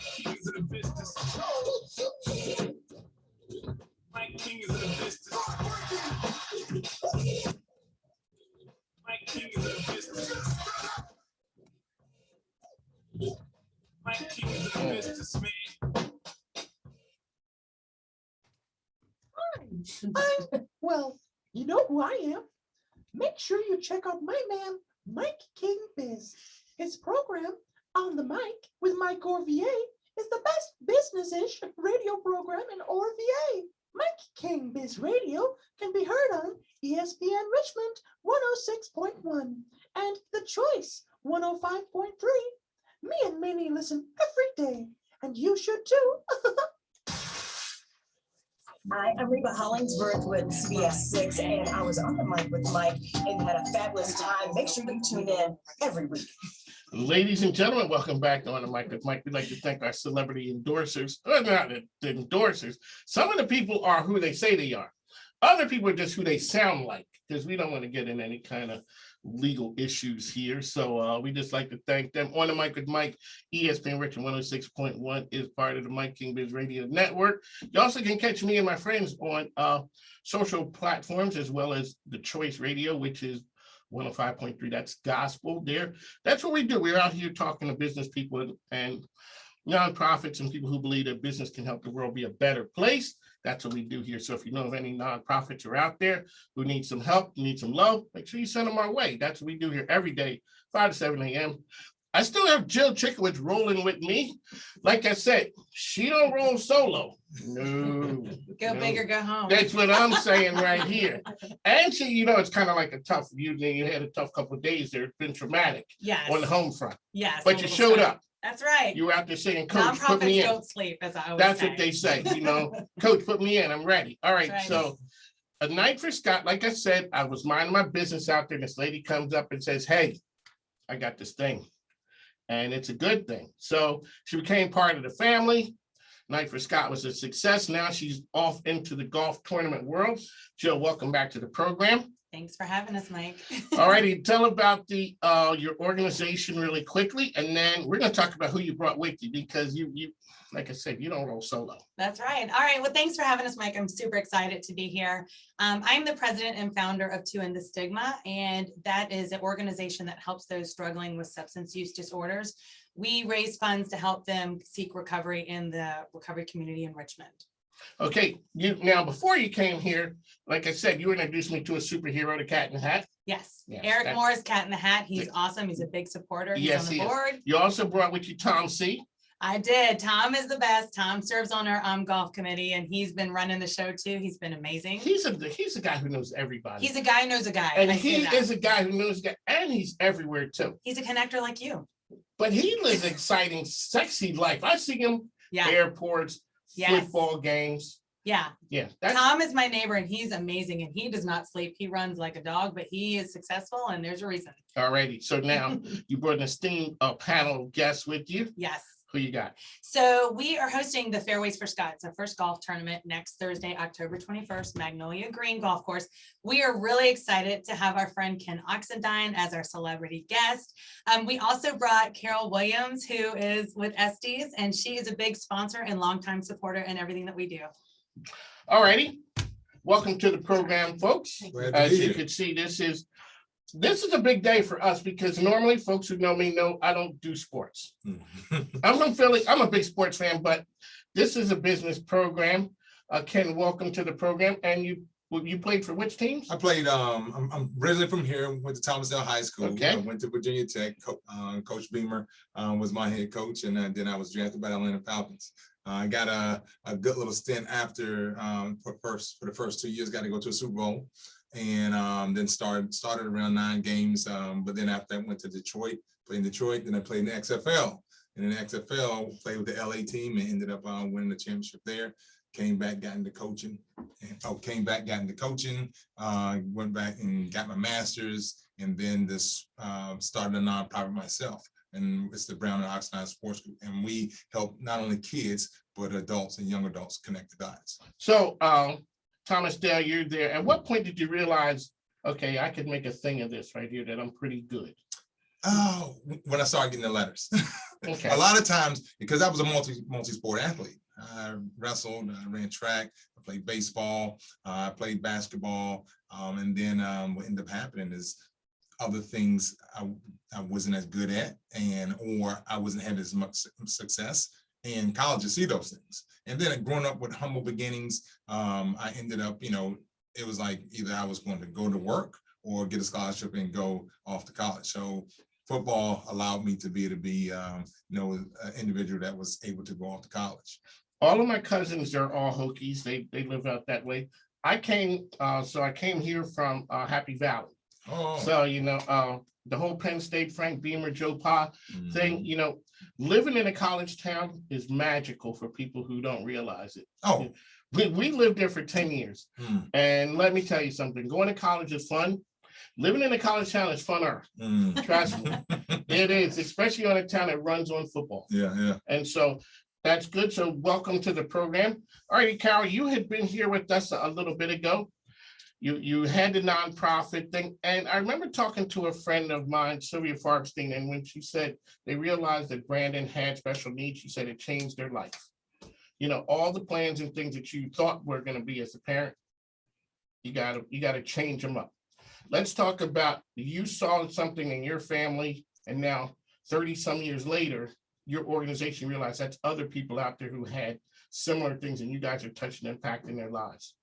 Kings of the business. Mike Kings of the business. Mike Kings of the business. Mike Kings of the business, man. Well, you know who I am. Make sure you check out my man, Mike King Biz. His program, On the Mic with Mike Orvier, is the best business-ish radio program in Orvier. Mike King Biz Radio can be heard on ESPN Richmond 106.1 and The Choice 105.3. Me and Minnie listen every day, and you should too. Hi, I'm Reba Hollingsworth with CBS 6, and I was on the mic with Mike and had a fabulous time. Make sure you tune in every week. Ladies and gentlemen, welcome back to On the Mic with Mike. We'd like to thank our celebrity endorsers. Not the endorsers. Some of the people are who they say they are. Other people are just who they sound like, because we don't want to get in any kind of legal issues here. So we just like to thank them. On the Mic with Mike, ESPN Richmond 106.1 is part of the Mike King Biz Radio Network. You also can catch me and my friends on social platforms, as well as The Choice Radio, which is 105.3. That's gospel there. That's what we do. We're out here talking to business people and nonprofits and people who believe that business can help the world be a better place. That's what we do here. So if you know of any nonprofits are out there who need some help, need some love, make sure you send them our way. That's what we do here every day, 5 to 7 a.m. I still have Jill Chickowitz rolling with me. Like I said, she don't roll solo. No. Go big or go home. That's what I'm saying right here. And she, it's kind of like a tough, you had a tough couple of days there. It's been traumatic on the home front. Yes. But you showed up. That's right. You were out there saying, Coach, put me in. Don't sleep, as I always That's say. what they say, Coach, put me in. I'm ready. All right. Right. So a night for Scott, like I said, I was minding my business out there. And this lady comes up and says, hey, I got this thing. And it's a good thing. So she became part of the family. Night for Scott was a success. Now she's off into the golf tournament world. Jill, welcome back to the program. Thanks for having us, Mike. All righty, tell about the your organization really quickly, and then we're going to talk about who you brought with you, because you like I said, you don't roll solo. That's right. All right. Well, thanks for having us, Mike. I'm super excited to be here. I'm the president and founder of To End the Stigma, and that is an organization that helps those struggling with substance use disorders. We raise funds to help them seek recovery in the recovery community in Richmond. Okay, now before you came here, like I said, you introduced me to a superhero, the Cat in the Hat. Yes, Yes, Eric Morris, Cat in the Hat. He's awesome. He's a big supporter. He's on the board. You also brought with you Tom C. I did. Tom is the best. Tom serves on our golf committee, and he's been running the show too. He's been amazing. He's a guy who knows everybody. He's a guy who knows a guy. And he is a guy who knows a guy, and he's everywhere too. He's a connector like you. But he lives an exciting, sexy life. I see him airports, football games. Yeah. Yeah. Tom is my neighbor, and he's amazing, and he does not sleep. He runs like a dog, but he is successful, and there's a reason. All righty. So now you brought an esteemed panel of guests with you. Yes. Who you got? So we are hosting the Fairways for Scott. It's our first golf tournament next Thursday, October 21st, Magnolia Green Golf Course. We are really excited to have our friend Ken Oxendine as our celebrity guest. We also brought Carol Williams, who is with Estes, and she is a big sponsor and longtime supporter in everything that we do. All righty. Welcome to the program, folks. As you can see, this is a big day for us, because normally folks who know me know I don't do sports. I'm from Philly. I'm a big sports fan, but this is a business program. Ken, welcome to the program. And you played for which teams? I played, I'm originally from here, went to Thomasdale High School. Okay. Went to Virginia Tech. Coach Beamer was my head coach, and then I was drafted by the Atlanta Falcons. I got a good little stint after for the first 2 years, got to go to a Super Bowl. And then started around 9 games. But then after that, went to Detroit, played in Detroit. Then I played in the XFL. And in the XFL, played with the LA team and ended up winning the championship there. Came back, got into coaching. Went back and got my master's, and then started a nonprofit myself. And it's the Brown and Oxendine Sports Group. And we help not only kids, but adults and young adults connect the dots. So, Thomas Dale, you're there. At what point did you realize, okay, I could make a thing of this right here, that I'm pretty good? Oh, when I started getting the letters. Okay. A lot of times, because I was a multi-sport athlete. I wrestled, I ran track, I played baseball, I played basketball, and then what ended up happening is other things I wasn't as good at, or I wasn't having as much success in college to see those things. And then growing up with humble beginnings, I ended up, it was like either I was going to go to work or get a scholarship and go off to college. So football allowed me to be an individual that was able to go off to college. All of my cousins, they're all Hokies. They live out that way. I came here from Happy Valley. Oh, So, the whole Penn State, Frank Beamer, Joe Pa thing, living in a college town is magical for people who don't realize it. oh, We lived there for 10 years. mm, And let me tell you something, going to college is fun. Living in a college town is funner. mm. Trust me. It is, especially on a town that runs on football. Yeah. And so that's good. So welcome to the program. All right, Carol, you had been here with us a little bit ago. You had the nonprofit thing. And I remember talking to a friend of mine, Sylvia Farbstein, and when she said they realized that Brandon had special needs, she said it changed their life. All the plans and things that you thought were going to be as a parent, you gotta change them up. Let's talk about, you saw something in your family, and now 30 some years later, your organization realized that's other people out there who had similar things, and you guys are touching and impacting their lives.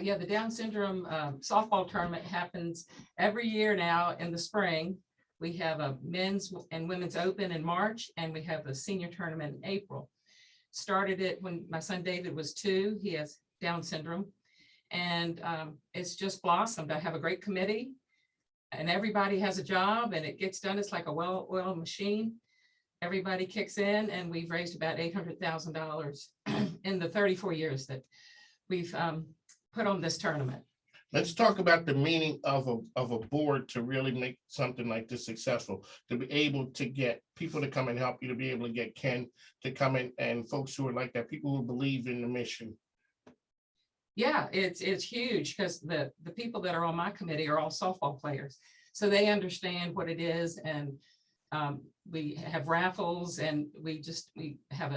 Yeah, the Down syndrome softball tournament happens every year now in the spring. We have a men's and women's open in March, and we have a senior tournament in April. Started it when my son David was 2. He has Down syndrome, and it's just blossomed. I have a great committee, and everybody has a job, and it gets done. It's like a well-oiled machine. Everybody kicks in, and we've raised about $800,000 in the 34 years that we've put on this tournament. Let's talk about the meaning of a board to really make something like this successful, to be able to get people to come and help you, to be able to get Ken to come in, and folks who are like that, people who believe in the mission. Yeah, it's huge, because the people that are on my committee are all softball players. So they understand what it is, and we have raffles, and we have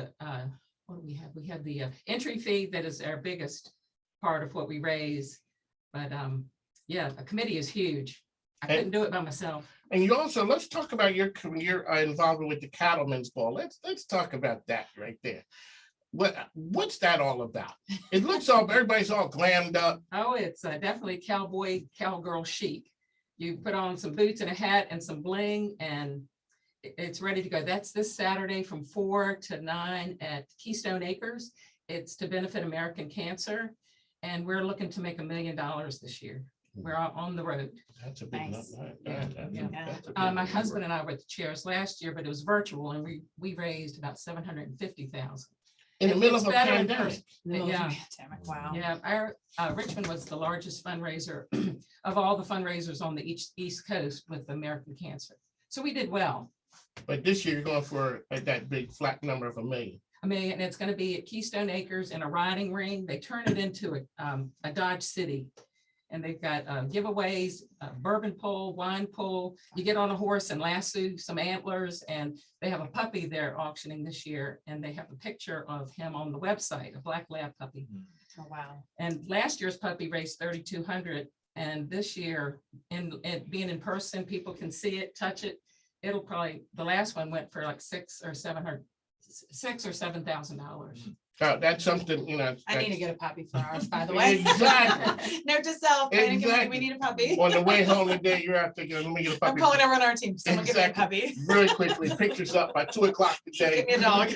what do we have? We have the entry fee that is our biggest part of what we raise. But yeah, a committee is huge. I couldn't do it by myself. And you also, let's talk about your involvement with the Cattlemen's Ball. Let's talk about that right there. What's that all about? It looks everybody's all glammed up. Oh, it's definitely cowgirl chic. You put on some boots and a hat and some bling, and it's ready to go. That's this Saturday from 4 to 9 at Keystone Acres. It's to benefit American Cancer, and we're looking to make $1 million this year. We're on the road. That's a big Nice. number. My husband and I were at the chairs last year, but it was virtual, and we raised about $750,000. In the middle It's of a better in pandemic. person. Yeah. Wow. Yeah, our Richmond was the largest fundraiser of all the fundraisers on the East Coast with American Cancer. So we did well. But this year you're going for that big flat number of $1 million. $1 million, and it's going to be at Keystone Acres in a riding ring. They turn it into a Dodge City. And they've got giveaways, bourbon pull, wine pull. You get on a horse and lasso some antlers, and they have a puppy they're auctioning this year, and they have a picture of him on the website, a black lab puppy. Oh, wow. And last year's puppy raised $3,200, and this year, being in person, people can see it, touch it. It'll probably, the last one went for like $6,000 or $7,000. That's something, I need to get a puppy for ours, by the way. Exactly. Note to self, Brandon, Exactly. we need a puppy. On the way home today, you're out there, let me get a I'm puppy. calling everyone on our team. Someone give me a Exactly. puppy. Really quickly, pictures up by 2 o'clock today. Give me a dog.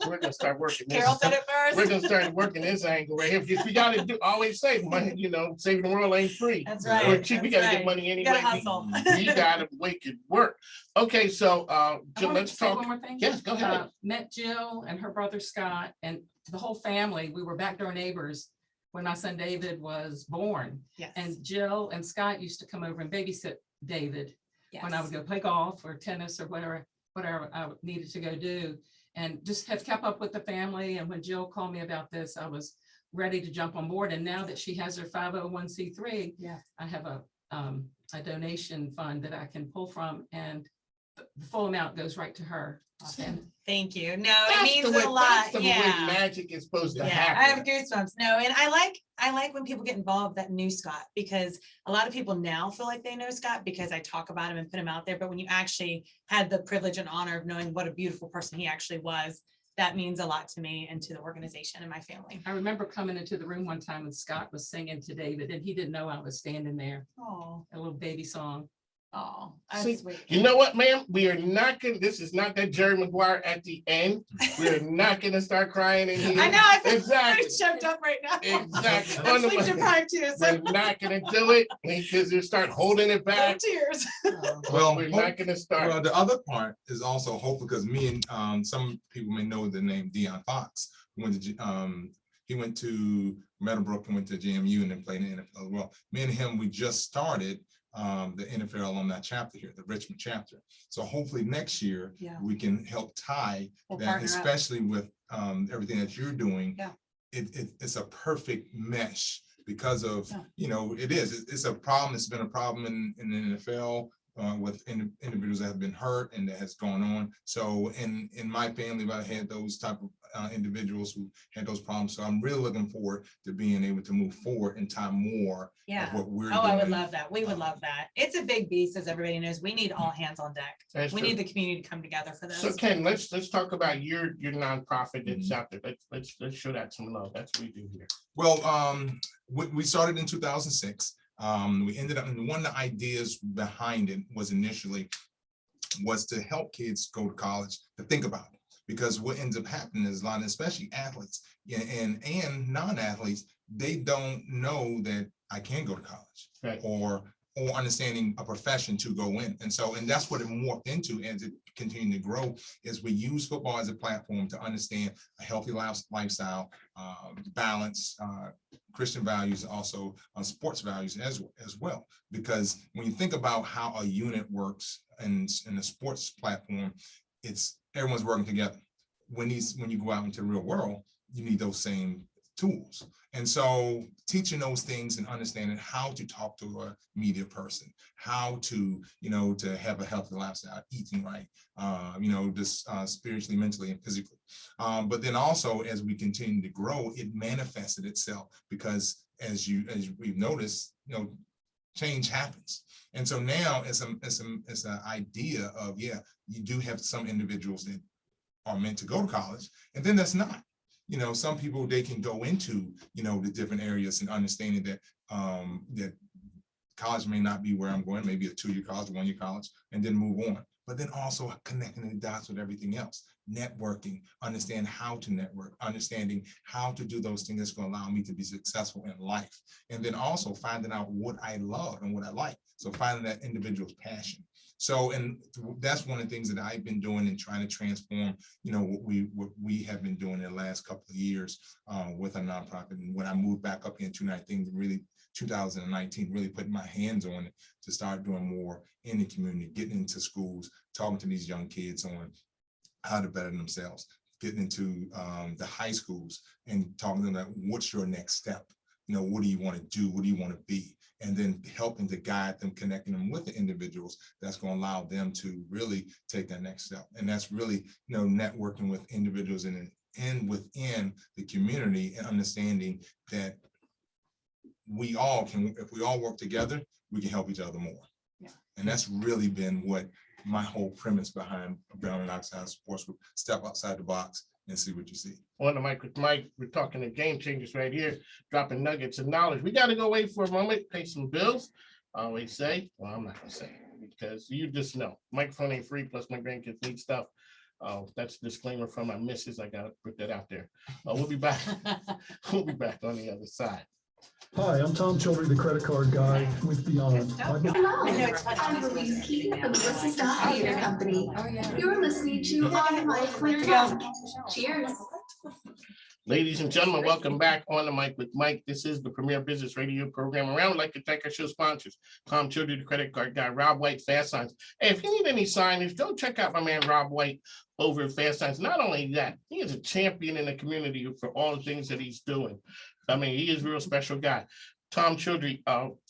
We're gonna start working this. Carol said it We're first. gonna start working this angle right here, because we gotta always say money, saving the world ain't free. That's We're right. cheap, we that's gotta right. get money You anyway. gotta hustle. We gotta make it work. Okay, so I Jill, wanted let's to say talk. one more thing. Yes, go ahead. Met Jill and her brother Scott and the whole family. We were backdoor neighbors when my son David was born. Yes. And Jill and Scott used to come over and babysit David when I Yes. would go play golf or tennis or whatever I needed to go do, and just have kept up with the family. And when Jill called me about this, I was ready to jump on board. And now that she has her 501c3, Yes. I have a donation fund that I can pull from, and the full amount goes right to her. And Thank you. No, it That's means the way, a lot. that's the way Yeah. magic is supposed to Yeah, happen. I have goosebumps. No, and I like when people get involved that knew Scott, because a lot of people now feel like they know Scott because I talk about him and put him out there. But when you actually had the privilege and honor of knowing what a beautiful person he actually was, that means a lot to me and to the organization and my family. I remember coming into the room one time when Scott was singing to David, and he didn't know I was standing there, Oh, a little baby song. oh, See, that's sweet. You know what, ma'am? We are not gonna, this is not that Jerry Maguire at the end. We're not gonna start crying in here. I know, I feel Exactly. pretty choked up right now. Exactly. I'm sleep deprived too, so We're not gonna do it because you start holding it no back. tears. Well, We're not gonna start. Well, the other part is also hope, because me and some people may know the name Deion Fox. He went to Meadowbrook and went to JMU and then played in the NFL as well. Me and him, we just started the NFL alumni chapter here, the Richmond chapter. So hopefully next year Yeah. we can help tie We'll that, partner up. especially with everything that you're doing. Yeah. It's a perfect mesh because of, Yeah. it's a problem. It's been a problem in the NFL with individuals that have been hurt and that has gone on. So in my family, I had those type of individuals who had those problems. So I'm really looking forward to being able to move forward and tie more Yeah. of what we're Oh, doing. I would love that. We would love that. It's a big beast, as everybody knows. We need all hands on deck. That's We true. need the community to come together for So this. Ken, let's talk about your nonprofit that's Mhm. out there. Let's show that some love. That's what we do here. Well, we started in 2006. We ended up, and one of the ideas behind it was initially to help kids go to college, to think about it. Because what ends up happening is a lot, especially athletes and non-athletes, they don't know that I can go to college, Right. or understanding a profession to go in. And that's what it morphed into as it continued to grow, is we use football as a platform to understand a healthy lifestyle, balance, Christian values, also sports values as well. Because when you think about how a unit works in a sports platform, it's everyone's working together. When you go out into the real world, you need those same tools. And so teaching those things and understanding how to talk to a media person, how to, to have a healthy lifestyle, eating right, just spiritually, mentally, and physically. But then also, as we continue to grow, it manifested itself, because as we've noticed, change happens. And so now it's an idea of, you do have some individuals that are meant to go to college, and then that's not. Some people, they can go into, the different areas, and understanding that that college may not be where I'm going, maybe a 2-year college, 1-year college, and then move on. But then also connecting the dots with everything else, networking, understand how to network, understanding how to do those things that's going to allow me to be successful in life. And then also finding out what I love and what I like. So finding that individual's passion. So, and that's one of the things that I've been doing and trying to transform, what we have been doing in the last couple of years with a nonprofit. And when I moved back up in 2019, really putting my hands on it to start doing more in the community, getting into schools, talking to these young kids on how to better themselves, getting into the high schools and talking to them about what's your next step? What do you want to do? What do you want to be? And then helping to guide them, connecting them with the individuals that's going to allow them to really take that next step. And that's really, networking with individuals and within the community, and understanding that we all can, if we all work together, we can help each other more. Yeah. And that's really been what my whole premise behind Brown and Oxide Sports Group. Step outside the box and see what you see. On the mic with Mike, we're talking to game changers right here, dropping nuggets of knowledge. We got to go away for a moment, pay some bills. I always say, well, I'm not gonna say it, because you just know microphone ain't free, plus my grandkids need stuff. That's a disclaimer from my missus. I gotta put that out there. We'll be back. We'll be back on the other side. Hi, I'm Tom Childry, the credit card guy with Beyond. I know it's funny. I'm Louise Keating from the Melissa Scott Theater Company. Oh, yeah. You're listening to On the Mic with Tom. Cheers. Ladies and gentlemen, welcome back on the mic with Mike. This is the premier business radio program around. I'd like to thank our show sponsors, Tom Childry, the credit card guy, Rob White, Fast Signs. Hey, if you need any signage, go check out my man Rob White over at Fast Signs. Not only that, he is a champion in the community for all the things that he's doing. I mean, he is a real special guy. Tom Childry,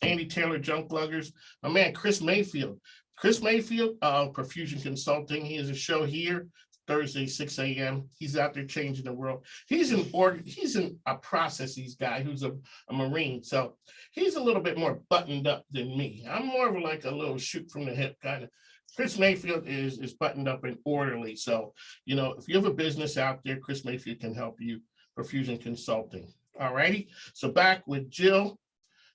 Andy Taylor, Junk Luggers, my man Chris Mayfield, Chris Mayfield, Perfusion Consulting. He has a show here Thursday, 6 a.m. He's out there changing the world. He's a processes guy who's a Marine. So he's a little bit more buttoned up than me. I'm more of like a little shoot from the hip kind of. Chris Mayfield is buttoned up and orderly. So, you know, if you have a business out there, Chris Mayfield can help you. Perfusion Consulting. All righty. So back with Jill.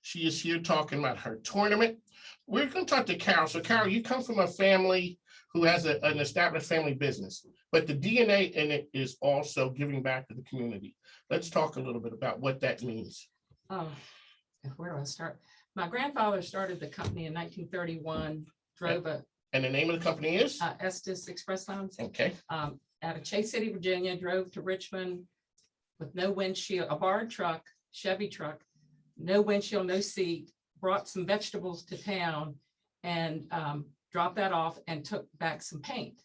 She is here talking about her tournament. We're going to talk to Carol. So Carol, you come from a family who has an established family business, but the DNA in it is also giving back to the community. Let's talk a little bit about what that means. Where do I start? My grandfather started the company in 1931, drove And the name of the company is? Estes Express Lounge. Okay. Out of Chase City, Virginia, drove to Richmond with no windshield, a borrowed truck, Chevy truck, no windshield, no seat, brought some vegetables to town and dropped that off and took back some paint.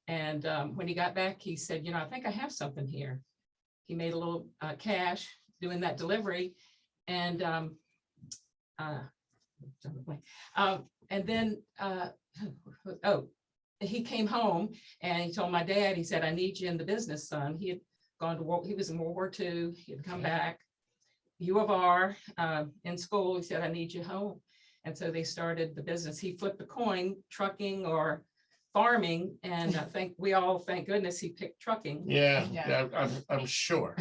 And when he got back, he said, you know, I think I have something here. He made a little cash doing that delivery. And then he came home and he told my dad, he said, I need you in the business, son. He had gone to war, he was in World War II, he had come back, U of R, in school, he said, I need you home. And so they started the business. He flipped the coin, trucking or farming, and I think we all, thank goodness, he picked trucking. Yeah. I'm sure.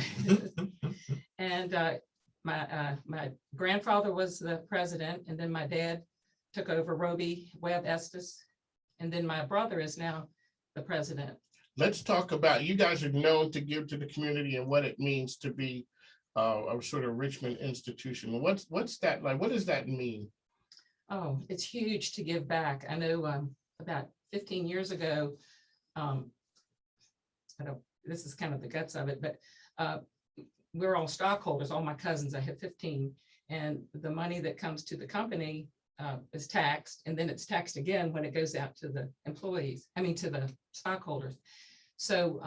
And my grandfather was the president, and then my dad took over Roby Webb Estes, and then my brother is now the president. Let's talk about, you guys are known to give to the community and what it means to be a sort of Richmond institution. What's that like? What does that mean? Oh, it's huge to give back. I know about 15 years ago, this is kind of the guts of it, but we're all stockholders, all my cousins, I have 15, and the money that comes to the company is taxed, and then it's taxed again when it goes out to the employees, to the stockholders. So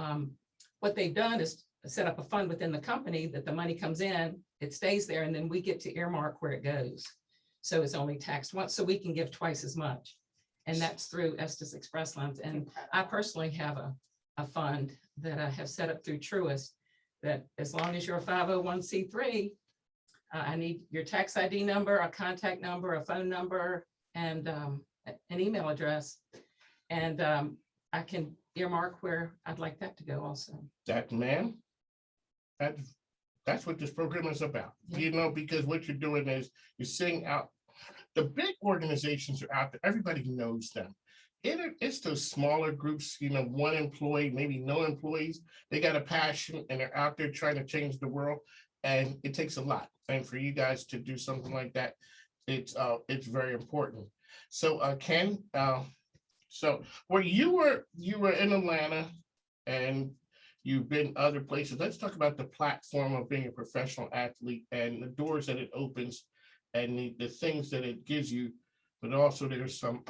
what they've done is set up a fund within the company that the money comes in, it stays there, and then we get to earmark where it goes. So it's only taxed once, so we can give twice as much. And that's through Estes Express Loans. And I personally have a fund that I have set up through Truist that as long as you're a 501c3, I need your tax ID number, a contact number, a phone number, and an email address. And I can earmark where I'd like that to go also. That's what this program is about, Yeah. you know, because what you're doing is you're seeing out, the big organizations are out there, everybody knows them. It's those smaller groups, you know, one employee, maybe no employees, they got a passion and they're out there trying to change the world, and it takes a lot. And for you guys to do something like that, it's very important. So Ken, so where you were in Atlanta and you've been other places. Let's talk about the platform of being a professional athlete and the doors that it opens and the things that it gives you, but also there's some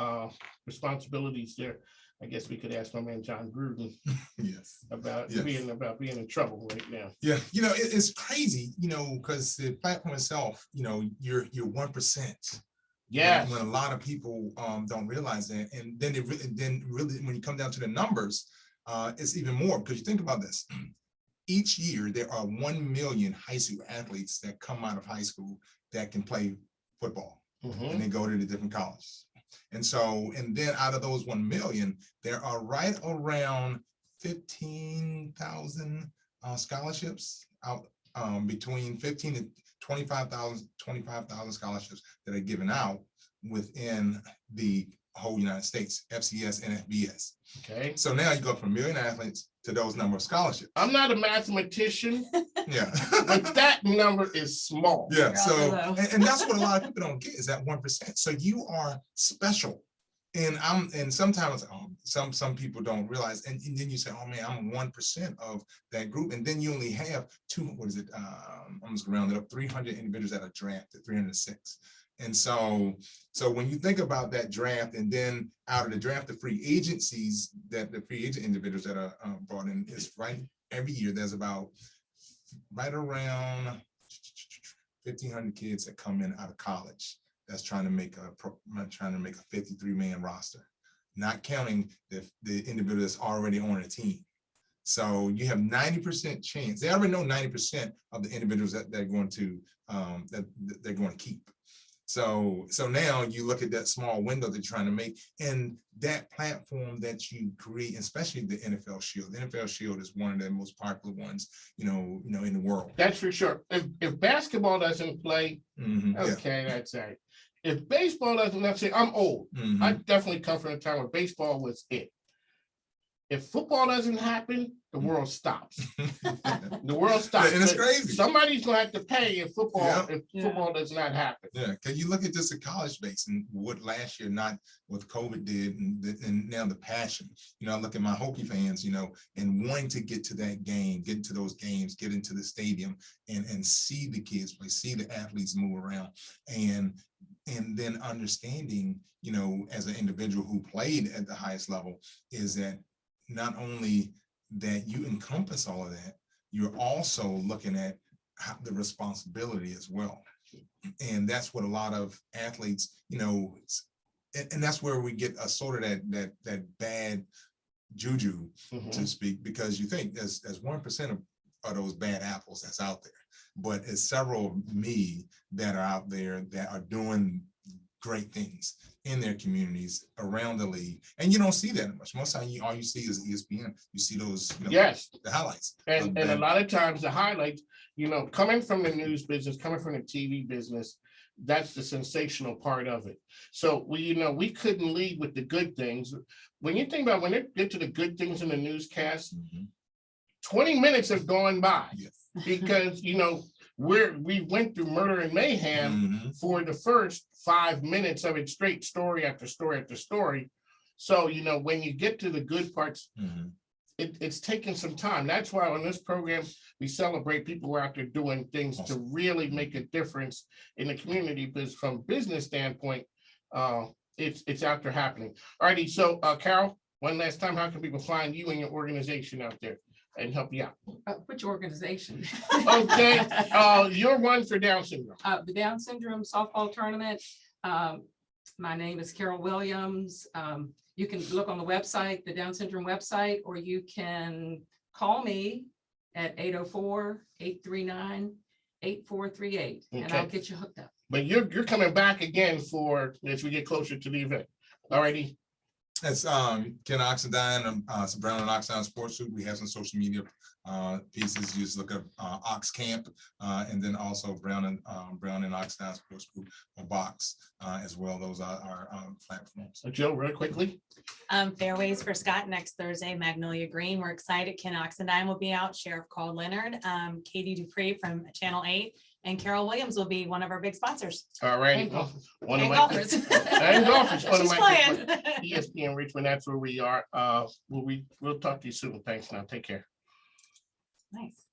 responsibilities there. I guess we could ask my man John Gruden Yes. about Yes. being in trouble right now. Yeah, you know, it's crazy, you know, because the platform itself, you know, you're 1%. Yeah. When a lot of people don't realize that, and then really when you come down to the numbers, it's even more, because you think about this. Each year there are 1 million high school athletes that come out of high school that can play football, and they go to the different colleges. And so, and then out of those 1 million, there are right around 15,000 scholarships out, between 15 and 25,000 scholarships that are given out within the whole United States, FCS and FBS. Okay. So now you go from 1 million athletes to those number of scholarships. I'm not a mathematician, Yeah. but that number is small. Yeah. So, and that's what a lot of people don't get, is that 1%. So you are special. And sometimes some people don't realize, and then you say, oh man, I'm 1% of that group. And then you only have I'm just gonna round it up, 300 individuals that are drafted, 306. And so when you think about that draft, and then out of the draft, the free agencies, that the free agent individuals that are brought in, is right every year, there's about right around 1,500 kids that come in out of college that's trying to make a 53-man roster, not counting the individual that's already on a team. So you have 90% chance. They already know 90% of the individuals that they're going to keep. So now you look at that small window that you're trying to make, and that platform that you create, especially the NFL Shield. The NFL Shield is one of the most popular ones, in the world. That's for sure. If basketball doesn't play, okay, that's it. If baseball doesn't, let's say I'm old. I definitely come from a time where baseball was it. If football doesn't happen, the world stops. The world stops. And it's But crazy. somebody's gonna have to pay if football Yeah. football does not happen. Yeah, because you look at this at college base and what last year, not what COVID did, and now the passion. I look at my Hokie fans, and wanting to get to that game, get into those games, get into the stadium, and see the kids play, see the athletes move around, and then understanding, as an individual who played at the highest level, is that not only that you encompass all of that, you're also looking at the responsibility as well. And that's what a lot of athletes, and that's where we get a sort of that bad juju, to speak, because you think there's 1% of those bad apples that's out there, but it's several of me that are out there that are doing great things in their communities around the league, and you don't see that much. Most of the time, all you see is ESPN. You see those, Yes, the highlights, and a lot of times the highlights, coming from the news business, coming from the TV business, that's the sensational part of it. So we couldn't lead with the good things. When you think about when they get to the good things in the newscast, 20 minutes have gone by because we went through murder and mayhem for the first 5 minutes of it, straight story after story after story. So when you get to the good parts, it's taking some time. That's why on this program we celebrate people who are out there doing things to really make a difference in the community. Because from business standpoint, it's out there happening. Alrighty, so Carol, one last time, how can people find you and your organization out there and help you out? Which organization? Okay, you're one for Down syndrome. The Down Syndrome Softball Tournament. My name is Carol Williams. You can look on the website, the Down Syndrome website, or you can call me at 804-839-8438, and I'll get you hooked up. But you're coming back again for as we get closer to the event. Alrighty. That's Ken Oxendine, it's Brown and Oxendine Sports Group. We have some social media pieces. You just look up Ox Camp, and then also Brown and Oxendine Sports Group, or Box, as well. Those are our platforms. So Joe, real quickly. Fairways for Scott next Thursday, Magnolia Green. We're excited. Ken Oxendine will be out, Sheriff Carl Leonard, Katie Dupree from Channel 8, and Carol Williams will be one of our big sponsors. All right. And One of my golfers. and golfers. One of She's my playing. ESPN Richmond. That's where we are. We'll talk to you soon. Thanks. Now, take care. Nice.